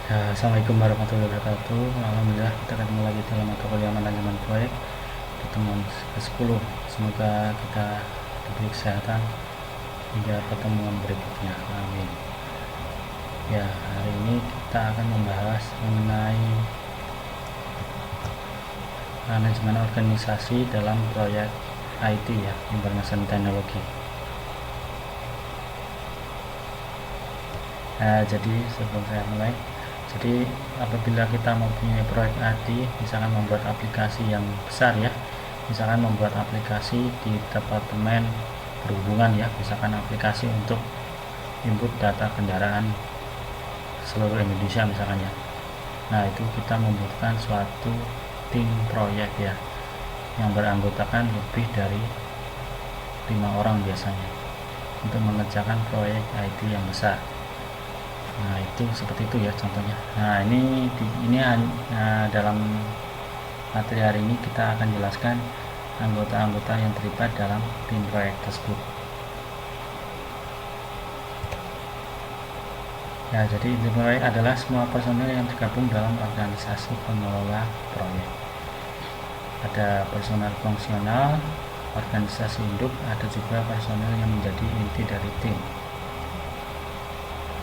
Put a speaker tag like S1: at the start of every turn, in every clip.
S1: Ya, Assalamualaikum warahmatullahi wabarakatuh. Alhamdulillah kita ketemu lagi dalam mata kuliah manajemen proyek pertemuan ke-10. Semoga kita diberi kesehatan hingga pertemuan berikutnya. Amin. Ya, hari ini kita akan membahas mengenai manajemen organisasi dalam proyek IT ya, information technology. Nah, jadi sebelum saya mulai, jadi apabila kita mempunyai proyek IT, misalkan membuat aplikasi yang besar ya, misalkan membuat aplikasi di departemen perhubungan ya, misalkan aplikasi untuk input data kendaraan seluruh Indonesia misalkan ya. Nah, itu kita membutuhkan suatu tim proyek ya, yang beranggotakan lebih dari 5 orang biasanya untuk mengerjakan proyek IT yang besar. Nah, itu seperti itu ya contohnya. Nah, dalam materi hari ini kita akan jelaskan anggota-anggota yang terlibat dalam tim proyek tersebut. Ya, jadi tim proyek adalah semua personel yang tergabung dalam organisasi pengelola proyek. Ada personel fungsional, organisasi induk, ada juga personel yang menjadi inti dari tim.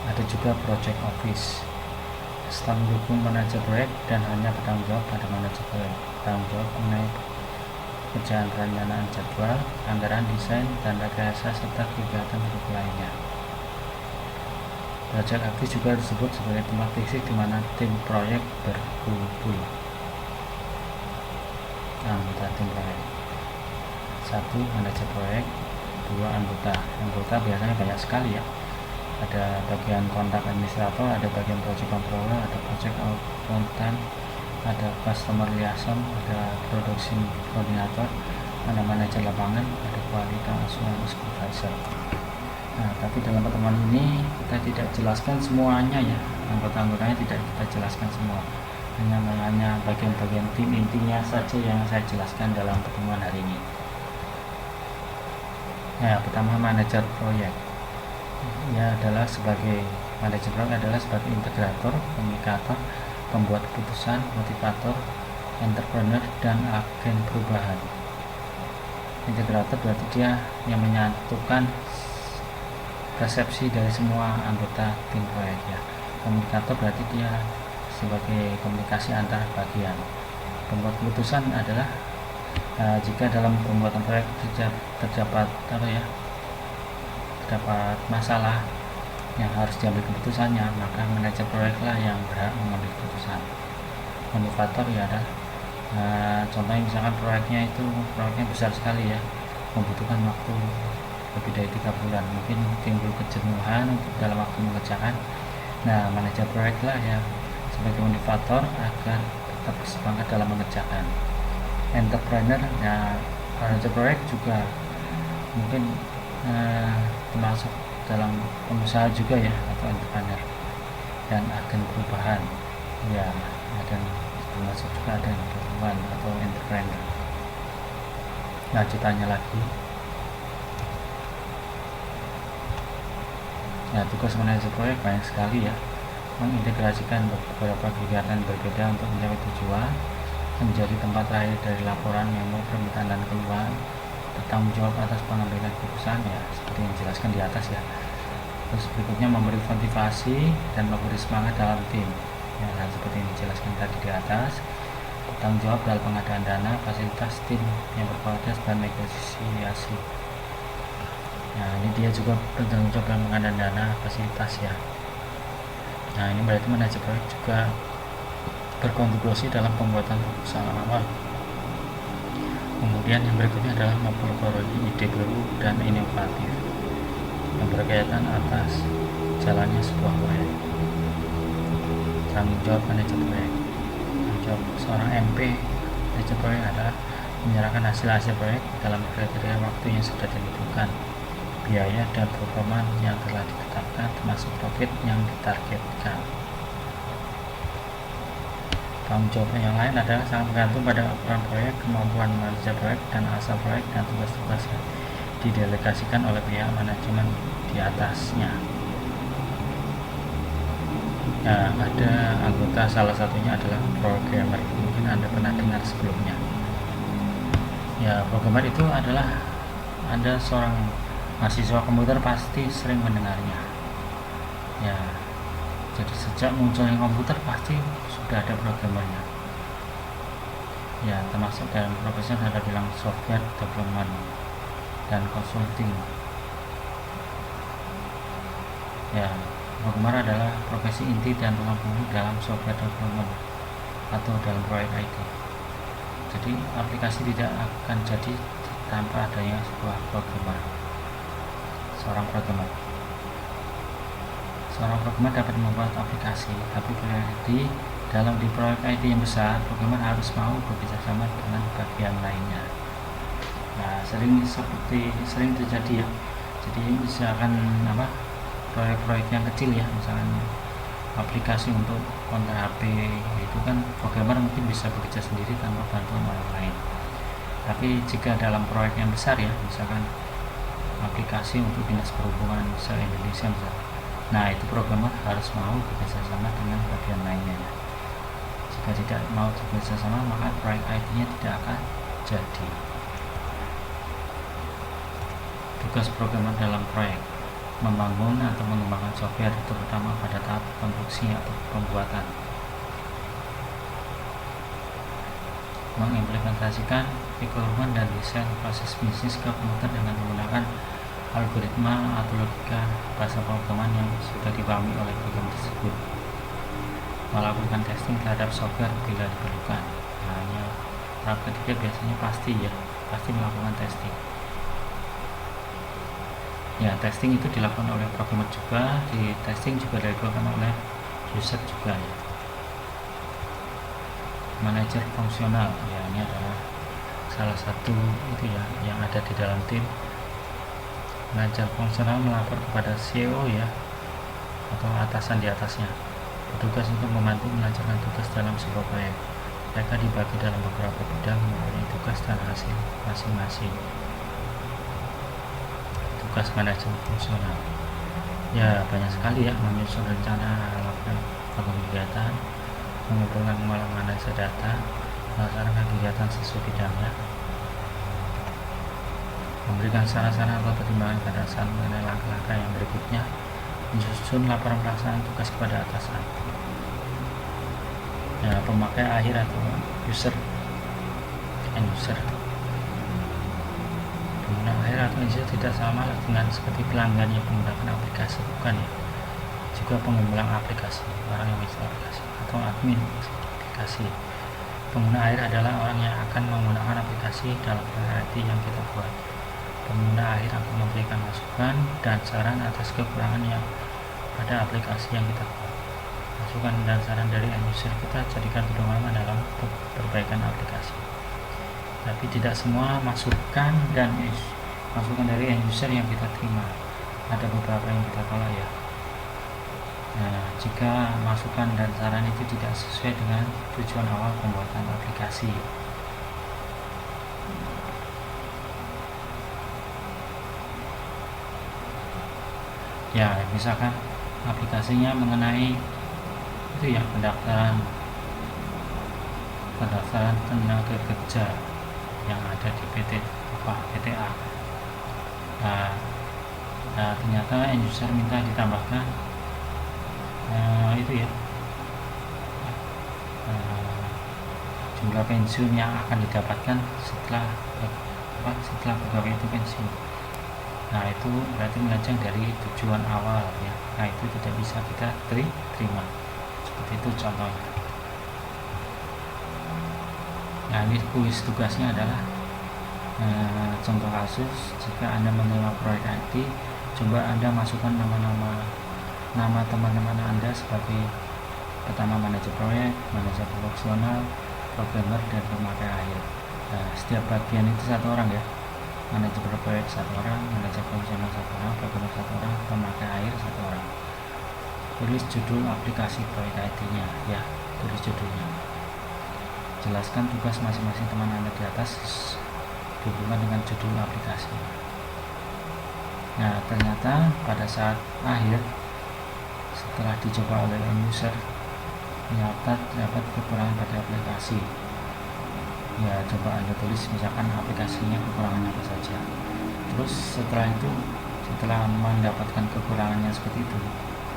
S1: Ada juga project office, staf mendukung manajer proyek dan hanya bertanggung jawab pada manajer proyek, tanggung jawab mengenai pekerjaan perencanaan jadwal, anggaran, desain, dan rekayasa serta kegiatan lainnya. Project office juga disebut sebagai tempat fisik di mana tim proyek berkumpul. Anggota tim proyek: 1. Manajer proyek. 2. Anggota biasanya banyak sekali ya. Ada bagian kontak administrator, ada bagian project controller, ada project accountant, ada customer liaison, ada production coordinator, ada manajer lapangan, ada quality assurance supervisor. Nah, tapi dalam pertemuan ini kita tidak jelaskan semuanya ya, anggota-anggotanya tidak kita jelaskan semua, hanya bagian-bagian tim intinya saja yang saya jelaskan dalam pertemuan hari ini. Nah, pertama manajer proyek. Manajer proyek adalah sebagai integrator, komunikator, pembuat keputusan, motivator, entrepreneur, dan agen perubahan. Integrator berarti dia yang menyatukan persepsi dari semua anggota tim proyek ya. Komunikator berarti dia sebagai komunikasi antar bagian. Pembuat keputusan adalah jika dalam pembuatan proyek terdapat masalah yang harus diambil keputusannya, maka manajer proyeklah yang berhak mengambil keputusan. Motivator ya adalah contohnya misalkan proyeknya besar sekali ya, membutuhkan waktu lebih dari 3 bulan, mungkin timbul kejenuhan untuk dalam waktu mengerjakan. Nah, manajer proyeklah yang sebagai motivator agar tetap bersemangat dalam mengerjakan. Entrepreneur, ya manajer proyek juga mungkin termasuk dalam pengusaha juga ya, atau entrepreneur. Dan agen perubahan ya, dan termasuk juga agen perubahan atau entrepreneur. Lanjutannya lagi, nah, tugas manajer proyek banyak sekali ya, mengintegrasikan beberapa kegiatan berbeda untuk mencapai tujuan, menjadi tempat terakhir dari laporan, memo, permintaan, dan keluhan, bertanggung jawab atas pengambilan keputusan ya, seperti yang dijelaskan di atas ya. Terus berikutnya memberi motivasi dan memberi semangat dalam tim ya, seperti yang dijelaskan tadi di atas. Bertanggung jawab dalam pengadaan dana, fasilitas tim yang berkualitas, dan negosiasi. Nah, ini dia juga bertanggung jawab dalam pengadaan dana, fasilitas ya. Nah, ini berarti manajer proyek juga berkontribusi dalam pembuatan proposal awal. Kemudian yang berikutnya adalah memperoleh ide baru dan inovatif yang berkaitan atas jalannya sebuah proyek. Tanggung jawab manajer proyek. Tanggung jawab seorang MP manajer proyek adalah menyerahkan hasil proyek dalam kriteria waktu yang sudah ditentukan, biaya dan performa yang telah ditetapkan, termasuk profit yang ditargetkan. Tanggung jawab yang lain adalah sangat bergantung pada ukuran proyek, kemampuan manajer proyek, dan asal proyek, dan tugas-tugas yang didelegasikan oleh pihak manajemen di atasnya. Nah, ada anggota, salah satunya adalah programmer. Mungkin Anda pernah dengar sebelumnya. Ya, programmer itu adalah Anda seorang mahasiswa komputer pasti sering mendengarnya. Ya, jadi sejak munculnya komputer pasti sudah ada programmernya. Ya, termasuk dalam profesi ada bilang software development dan consulting. Ya, programmer adalah profesi inti dan tulang punggung dalam software development atau dalam proyek IT. Jadi aplikasi tidak akan jadi tanpa adanya sebuah programmer. Seorang programmer dapat membuat aplikasi, tapi di proyek IT yang besar, programmer harus mau bekerja sama dengan bagian lainnya. Nah, sering terjadi ya. Jadi misalkan proyek-proyek yang kecil ya, misalkan aplikasi untuk konter HP, itu kan programmer mungkin bisa bekerja sendiri tanpa bantuan orang lain. Tapi jika dalam proyek yang besar ya, misalkan aplikasi untuk dinas perhubungan se-Indonesia misalkan, nah itu programmer harus mau bekerja sama dengan bagian lainnya ya. Jika tidak mau bekerja sama, maka proyek IT-nya tidak akan jadi. Tugas programmer dalam proyek: membangun atau mengembangkan software, terutama pada tahap konstruksi atau pembuatan, mengimplementasikan requirement dan desain proses bisnis ke komputer dengan menggunakan algoritma atau logika bahasa pemrograman yang sudah dipahami oleh program tersebut, melakukan testing terhadap software bila diperlukan. Hanya tahap ketiga biasanya pasti melakukan testing. Ya, testing itu dilakukan oleh programmer juga, di testing juga dilakukan oleh user juga ya. Manajer fungsional, ya ini adalah salah satu itu ya yang ada di dalam tim. Manajer fungsional melapor kepada CEO ya, atau atasan di atasnya, bertugas untuk membantu melancarkan tugas dalam sebuah proyek. Mereka dibagi dalam beberapa bidang mempunyai tugas dan hasil masing-masing. Tugas manajer fungsional ya banyak sekali ya: menyusun rencana, laporan kegiatan, mengumpulkan mengolah analisis data, melaksanakan kegiatan sesuai bidangnya, memberikan saran-saran atau pertimbangan pada saat mengenai langkah-langkah yang berikutnya, menyusun laporan pelaksanaan tugas kepada atasan. Ya, pemakai akhir atau end user. Pengguna akhir atau user tidak sama dengan seperti pelanggan yang menggunakan aplikasi, bukan ya. Juga pengembang aplikasi, orang yang menginstal aplikasi, atau admin aplikasi. Pengguna akhir adalah orang yang akan menggunakan aplikasi dalam IT yang kita buat. Pengguna akhir akan memberikan masukan dan saran atas kekurangan yang pada aplikasi yang kita buat. Masukan dan saran dari end user kita jadikan pedoman dalam perbaikan aplikasi. Tapi tidak semua masukan dari end user yang kita terima. Ada beberapa yang kita tolak ya. Nah, jika masukan dan saran itu tidak sesuai dengan tujuan awal pembuatan aplikasi. Ya, misalkan aplikasinya mengenai itu ya, pendaftaran tenaga kerja yang ada di PTA. Nah, ternyata end user minta ditambahkan jumlah pensiun yang akan didapatkan setelah pegawai itu pensiun. Nah, itu berarti melenceng dari tujuan awal ya. Nah, itu tidak bisa kita terima. Seperti itu contohnya. Nah, ini kuis tugasnya adalah contoh kasus. Jika Anda menerima proyek IT, coba Anda masukkan nama teman-teman Anda sebagai pertama manajer proyek, manajer fungsional, programmer, dan pemakai akhir. Nah, setiap bagian itu satu orang ya. Manajer proyek satu orang, manajer fungsional satu orang, programmer satu orang, pemakai akhir satu orang. Tulis judul aplikasi proyek IT-nya ya, tulis judulnya. Jelaskan tugas masing-masing teman Anda di atas berhubungan dengan judul aplikasi. Nah, ternyata pada saat akhir setelah dicoba oleh end user ternyata dapat kekurangan pada aplikasi. Ya, coba Anda tulis misalkan aplikasinya kekurangannya apa saja. Terus setelah itu, setelah mendapatkan kekurangannya seperti itu,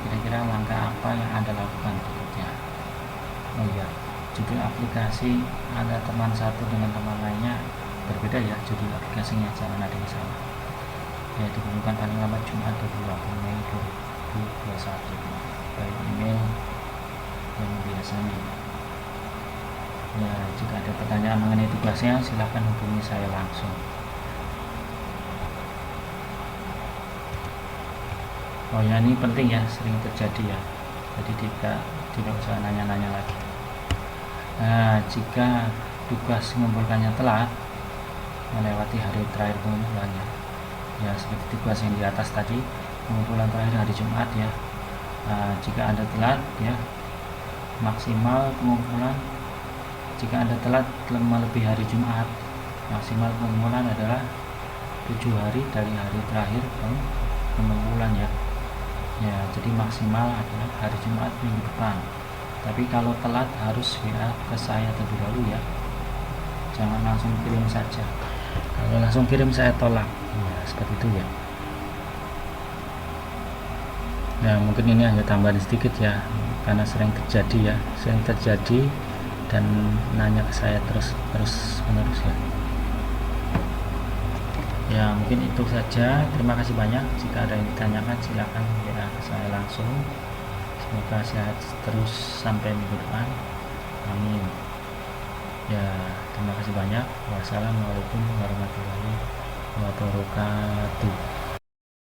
S1: kira-kira langkah apa yang Anda lakukan berikutnya? Oh iya, judul aplikasi Anda teman satu dengan teman lainnya berbeda ya, judul aplikasinya, jangan ada yang salah. Ya, dikumpulkan paling lambat Jumat 28 Mei 2021 by email yang biasanya. Ya, jika ada pertanyaan mengenai tugasnya silahkan hubungi saya langsung. Oh ya, ini penting ya, sering terjadi ya, jadi tidak usah nanya-nanya lagi. Nah, jika tugas mengumpulkannya telat melewati hari terakhir pengumpulannya, ya seperti tugas yang di atas tadi, pengumpulan terakhir hari Jumat ya. Nah, jika Anda telat ya, maksimal pengumpulan, jika Anda telat melebihi hari Jumat, maksimal pengumpulan adalah 7 hari dari hari terakhir pengumpulan ya. Ya, jadi maksimal adalah hari Jumat minggu depan. Tapi kalau telat harus WA ke saya terlebih dahulu ya. Jangan langsung kirim saja. Kalau langsung kirim saya tolak. Ya, seperti itu ya. Nah, mungkin ini hanya tambahan sedikit ya, karena sering terjadi dan nanya ke saya terus menerus ya. Ya, mungkin itu saja. Terima kasih banyak. Jika ada yang ditanyakan silakan WA ke saya langsung. Semoga sehat terus sampai minggu depan. Amin. Ya, terima kasih banyak. Wassalamualaikum warahmatullahi wabarakatuh.